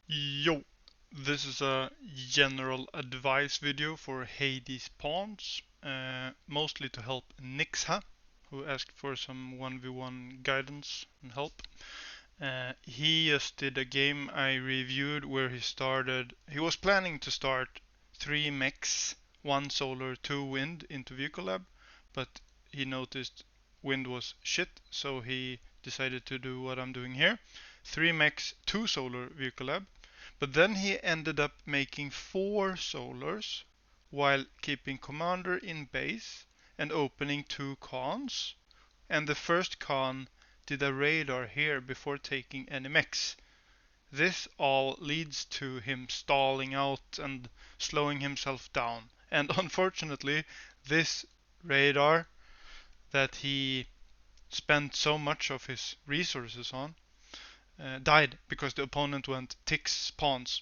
Yo, this is a general advice video for Hades Pawns, mostly to help Nixa, who asked for some 1v1 guidance and help. He just did a game I reviewed where he was planning to start 3 mechs, 1 solar, 2 wind into Vehicle Lab, but he noticed wind was shit, so he decided to do what I'm doing here. 3 mechs, 2 solar Vehicle Lab. But then he ended up making 4 solars while keeping commander in base and opening 2 cons. And the first con did a radar here before taking any mechs. This all leads to him stalling out and slowing himself down. And unfortunately, this radar that he spent so much of his resources on died because the opponent went ticks pawns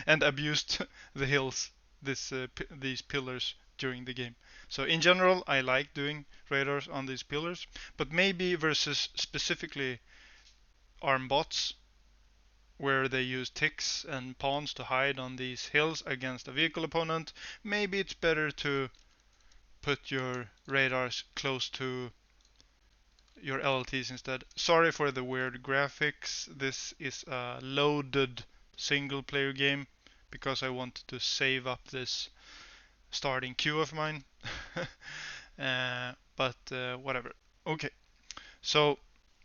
and abused the hills, these pillars during the game. So in general, I like doing radars on these pillars, but maybe versus specifically arm bots where they use ticks and pawns to hide on these hills against a vehicle opponent, maybe it's better to put your radars close to your LLTs instead. Sorry for the weird graphics. This is a loaded single player game because I wanted to save up this starting queue of mine. But whatever. Okay, so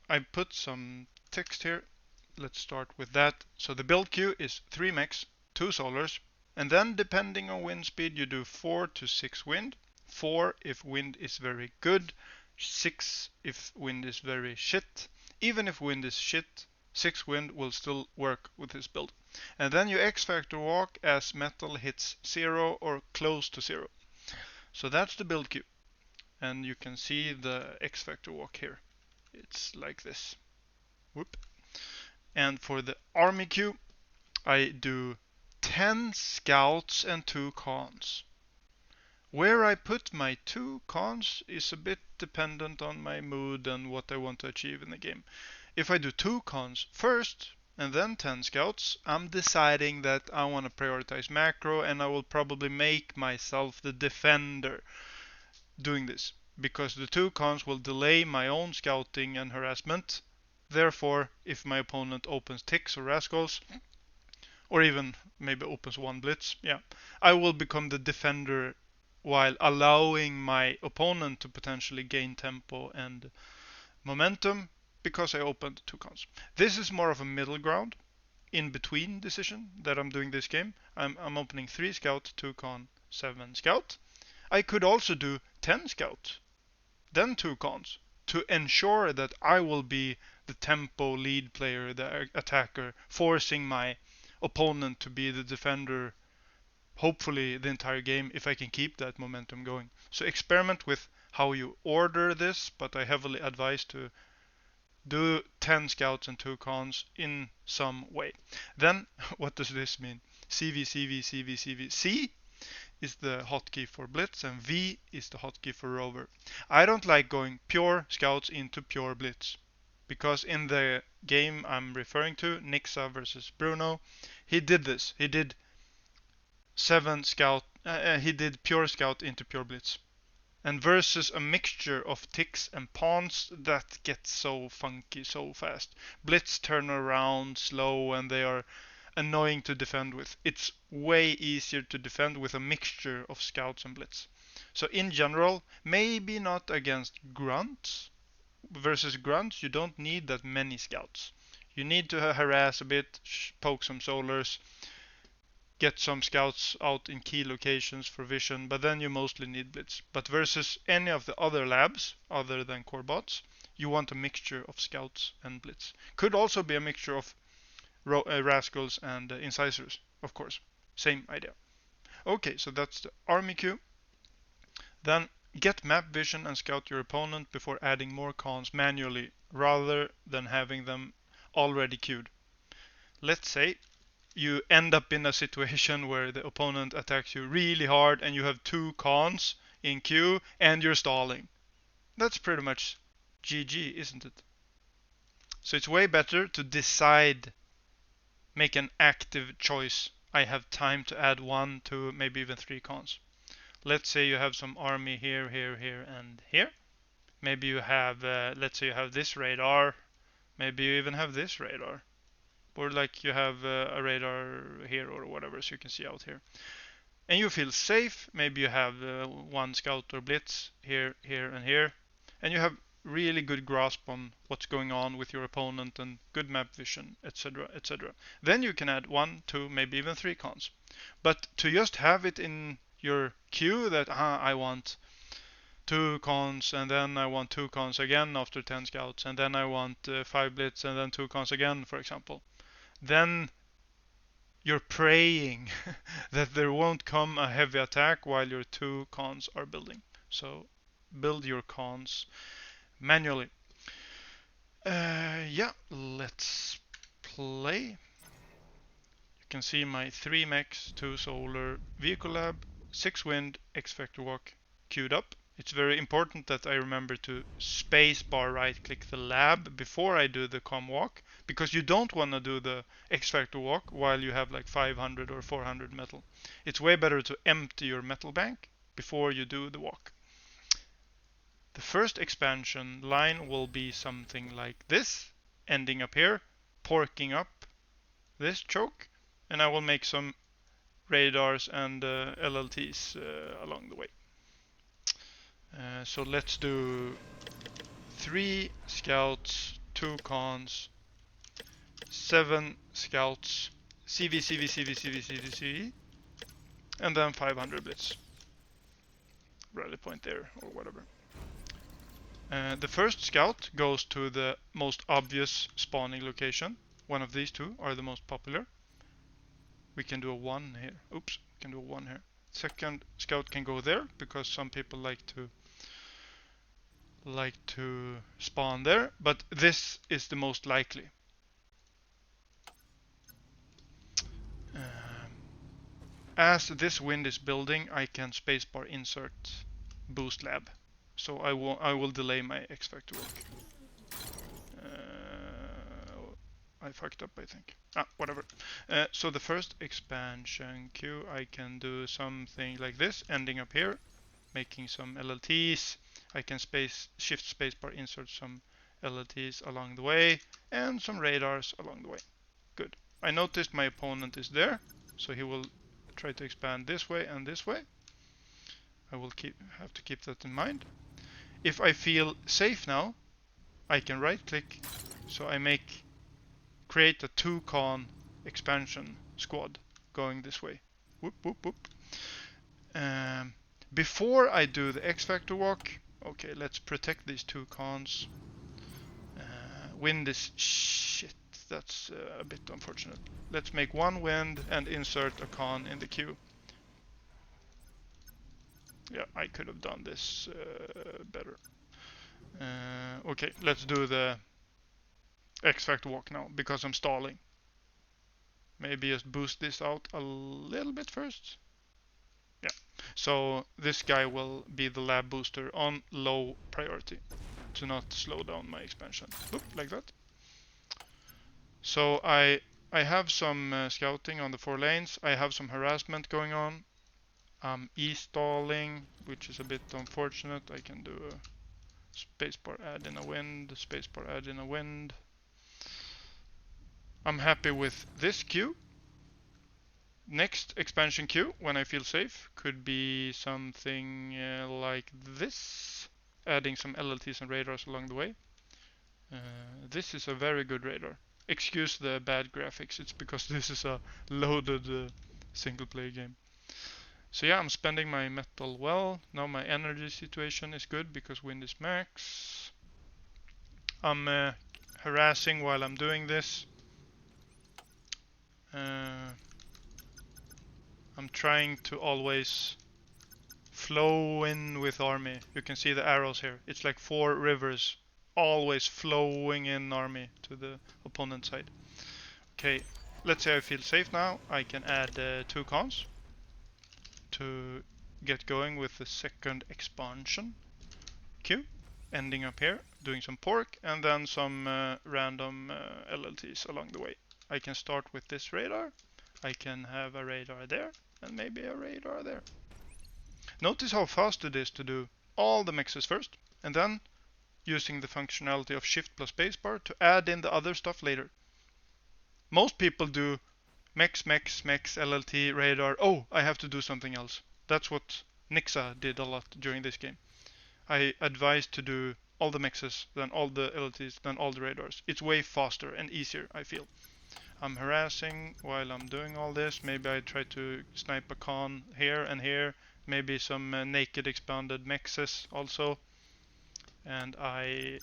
I put some text here. Let's start with that. So the build queue is 3 mechs, 2 solars, and then depending on wind speed you do 4 to 6 wind. 4 if wind is very good, 6 if wind is very shit. Even if wind is shit, 6 wind will still work with this build. And then you X Factor walk as metal hits 0 or close to 0. So that's the build queue. And you can see the X Factor walk here. It's like this. Whoop. And for the army queue, I do 10 scouts and 2 cons. Where I put my 2 cons is a bit dependent on my mood and what I want to achieve in the game. If I do 2 cons first and then 10 scouts, I'm deciding that I want to prioritize macro and I will probably make myself the defender doing this, because the 2 cons will delay my own scouting and harassment. Therefore, if my opponent opens ticks or rascals, or even maybe opens 1 blitz, yeah, I will become the defender while allowing my opponent to potentially gain tempo and momentum because I opened 2 cons. This is more of a middle ground, in between decision that I'm doing this game. I'm opening 3 scout, 2 con, 7 scout. I could also do 10 scout, then 2 cons, to ensure that I will be the tempo lead player, the attacker, forcing my opponent to be the defender, hopefully the entire game, if I can keep that momentum going. So experiment with how you order this, but I heavily advise to do 10 scouts and 2 cons in some way. Then, what does this mean? CV, CV, CV, CV. C is the hotkey for blitz and V is the hotkey for rover. I don't like going pure scouts into pure blitz, because in the game I'm referring to, Nixa versus Bruno, he did this. He did 7 scout, he did pure scout into pure blitz. And versus a mixture of ticks and pawns, that gets so funky so fast. Blitz turn around slow and they are annoying to defend with. It's way easier to defend with a mixture of scouts and blitz. So in general, maybe not against grunts. Versus grunts, you don't need that many scouts. You need to harass a bit, poke some solars, get some scouts out in key locations for vision, but then you mostly need blitz. But versus any of the other labs, other than core bots, you want a mixture of scouts and blitz. Could also be a mixture of rascals and incisors, of course. Same idea. Okay, so that's the army queue. Then get map vision and scout your opponent before adding more cons manually, rather than having them already queued. Let's say you end up in a situation where the opponent attacks you really hard and you have 2 cons in queue and you're stalling. That's pretty much GG, isn't it? So it's way better to decide make an active choice. I have time to add 1, 2, maybe even 3 cons. Let's say you have some army here, here, here, and here. Maybe you have, let's say you have this radar. Maybe you even have this radar. Or like you have a radar here or whatever, so you can see out here. And you feel safe. Maybe you have 1 scout or blitz here, here, and here. And you have really good grasp on what's going on with your opponent and good map vision, etc., etc. Then you can add 1, 2, maybe even 3 cons. But to just have it in your queue that I want 2 cons and then I want 2 cons again after 10 scouts and then I want 5 blitz and then 2 cons again, for example, then you're praying that there won't come a heavy attack while your 2 cons are building. So build your cons manually. Yeah, let's play. You can see my 3 mechs, 2 solar, vehicle lab, 6 wind, X Factor walk queued up. It's very important that I remember to spacebar right click the lab before I do the com walk, because you don't want to do the X Factor walk while you have like 500 or 400 metal. It's way better to empty your metal bank before you do the walk. The first expansion line will be something like this, ending up here, porking up this choke, and I will make some radars and LLTs along the way. So let's do 3 scouts, 2 cons, 7 scouts, CV, CV, CV, CV, CV, CV, and then 500 blitz. Rally point there or whatever. The first scout goes to the most obvious spawning location. One of these two are the most popular. We can do a 1 here. Oops, we can do a 1 here. Second scout can go there because some people like to spawn there, but this is the most likely. As this wind is building, I can spacebar insert boost lab. So I will delay my X Factor walk. I fucked up, I think. Whatever. So the first expansion queue, I can do something like this, ending up here, making some LLTs. I can shift spacebar insert some LLTs along the way, and some radars along the way. Good. I noticed my opponent is there, so he will try to expand this way and this way. I will have to keep that in mind. If I feel safe now, I can right click, so I create a 2 con expansion squad going this way. Whoop, whoop, whoop. Before I do the X Factor walk, okay, let's protect these 2 cons. Wind is shit, that's a bit unfortunate. Let's make 1 wind and insert a con in the queue. Yeah, I could have done this better. Okay, let's do the X Factor walk now because I'm stalling. Maybe just boost this out a little bit first. Yeah, so this guy will be the lab booster on low priority to not slow down my expansion. Oop, like that. So I have some scouting on the 4 lanes. I have some harassment going on. I'm e-stalling, which is a bit unfortunate. I can do a spacebar add in a wind, spacebar add in a wind. I'm happy with this queue. Next expansion queue, when I feel safe, could be something like this. Adding some LLTs and radars along the way. This is a very good radar. Excuse the bad graphics, it's because this is a loaded single player game. So yeah, I'm spending my metal well. Now my energy situation is good because wind is max. I'm harassing while I'm doing this. I'm trying to always flow in with army. You can see the arrows here. It's like 4 rivers always flowing in army to the opponent side. Okay, let's say I feel safe now. I can add 2 cons to get going with the second expansion queue, ending up here, doing some pork and then some random LLTs along the way. I can start with this radar. I can have a radar there and maybe a radar there. Notice how fast it is to do all the mixes first and then using the functionality of shift plus spacebar to add in the other stuff later. Most people do mex, LLT, radar. Oh, I have to do something else. That's what Nixa did a lot during this game. I advise to do all the mexes, then all the LLTs, then all the radars. It's way faster and easier, I feel. I'm harassing while I'm doing all this. Maybe I try to snipe a con here and here. Maybe some naked expanded mexes also. And I,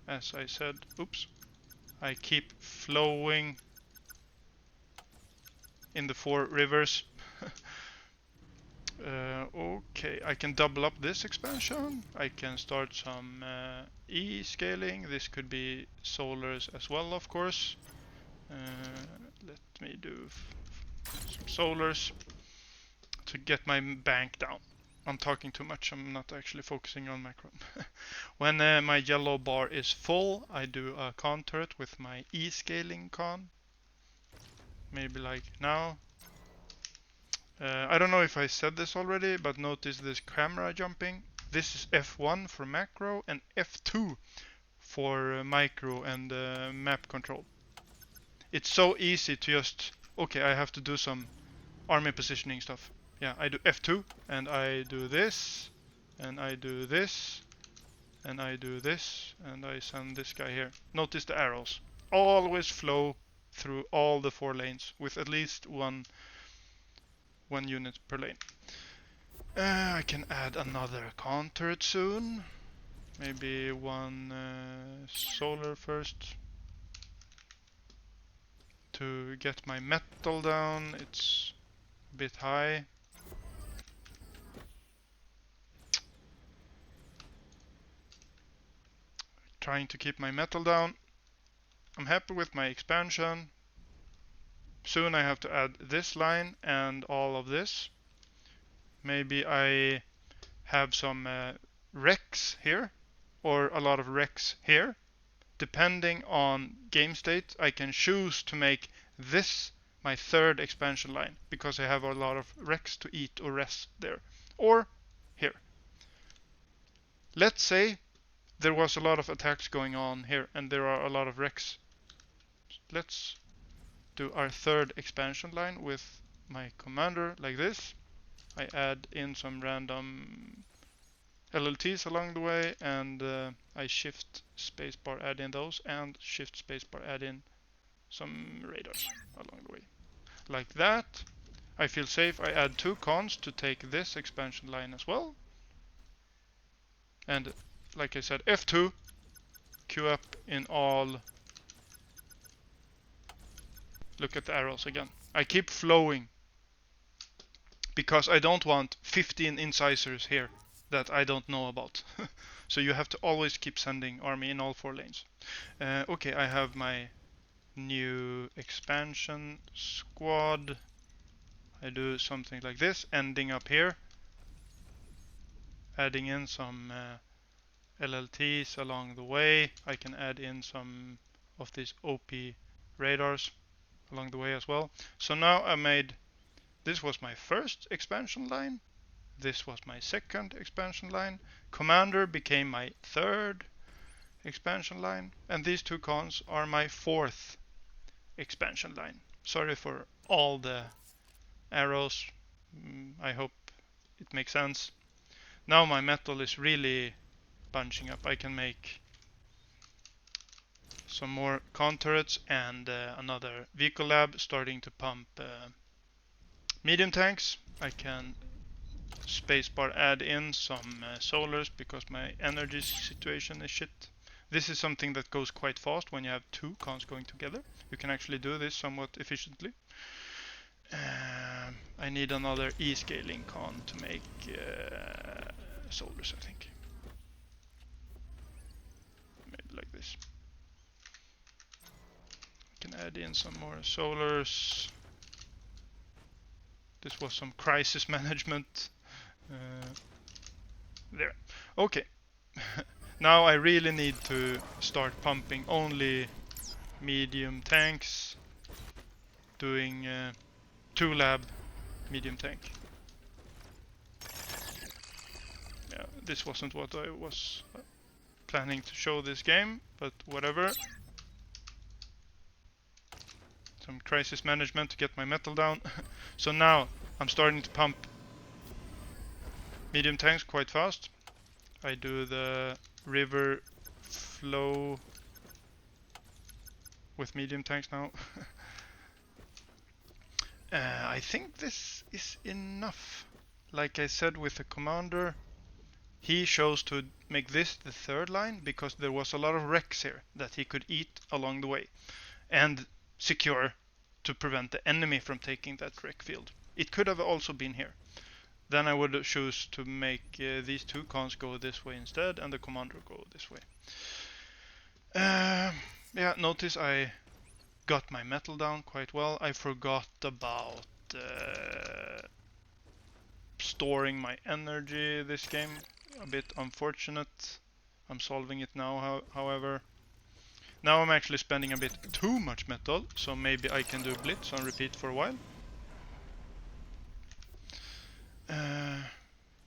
as I said, oops, I keep flowing in the 4 rivers. Okay, I can double up this expansion. I can start some E-scaling. This could be solars as well, of course. Let me do some solars to get my bank down. I'm talking too much. I'm not actually focusing on macro. When my yellow bar is full, I do a con turret with my E-scaling con. Maybe like now. I don't know if I said this already, but notice this camera jumping. This is F1 for macro and F2 for micro and map control. It's so easy to just, okay, I have to do some army positioning stuff. Yeah, I do F2 and I do this and I do this and I do this and I send this guy here. Notice the arrows. Always flow through all the 4 lanes with at least one unit per lane. I can add another con turret soon. Maybe one solar first to get my metal down. It's a bit high. Trying to keep my metal down. I'm happy with my expansion. Soon I have to add this line and all of this. Maybe I have some wrecks here or a lot of wrecks here. Depending on game state, I can choose to make this my 3rd expansion line because I have a lot of wrecks to eat or rest there. Or here. Let's say there was a lot of attacks going on here and there are a lot of wrecks. Let's do our 3rd expansion line with my commander like this. I add in some random LLTs along the way and I shift spacebar add in those and shift spacebar add in some radars along the way. Like that. I feel safe. I add 2 cons to take this expansion line as well. And like I said, F2, queue up in all. Look at the arrows again. I keep flowing because I don't want 15 incisors here that I don't know about. So you have to always keep sending army in all 4 lanes. Okay, I have my new expansion squad. I do something like this, ending up here, adding in some LLTs along the way. I can add in some of these OP radars along the way as well. So now I made, this was my 1st expansion line, this was my 2nd expansion line, commander became my 3rd expansion line, and these 2 cons are my 4th expansion line. Sorry for all the arrows, I hope it makes sense. Now my metal is really bunching up. I can make some more con turrets and another vehicle lab starting to pump medium tanks. I can spacebar add in some solars because my energy situation is shit. This is something that goes quite fast when you have 2 cons going together. You can actually do this somewhat efficiently. I need another E-scaling con to make solars, I think. Maybe like this. Can add in some more solars. This was some crisis management. There. Okay. Now I really need to start pumping only medium tanks, doing 2 lab medium tank. Yeah, this wasn't what I was planning to show this game, but whatever. Some crisis management to get my metal down. So now I'm starting to pump medium tanks quite fast. I do the river flow with medium tanks now. I think this is enough. Like I said with the commander, he chose to make this the 3rd line because there was a lot of wrecks here that he could eat along the way and secure to prevent the enemy from taking that wreck field. It could have also been here. Then I would choose to make these 2 cons go this way instead and the commander go this way. Yeah, notice I got my metal down quite well. I forgot about storing my energy this game. A bit unfortunate. I'm solving it now, however. Now I'm actually spending a bit too much metal, so maybe I can do blitz on repeat for a while.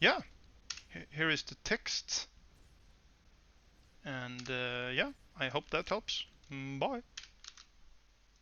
Yeah, here is the text. And yeah, I hope that helps. Bye.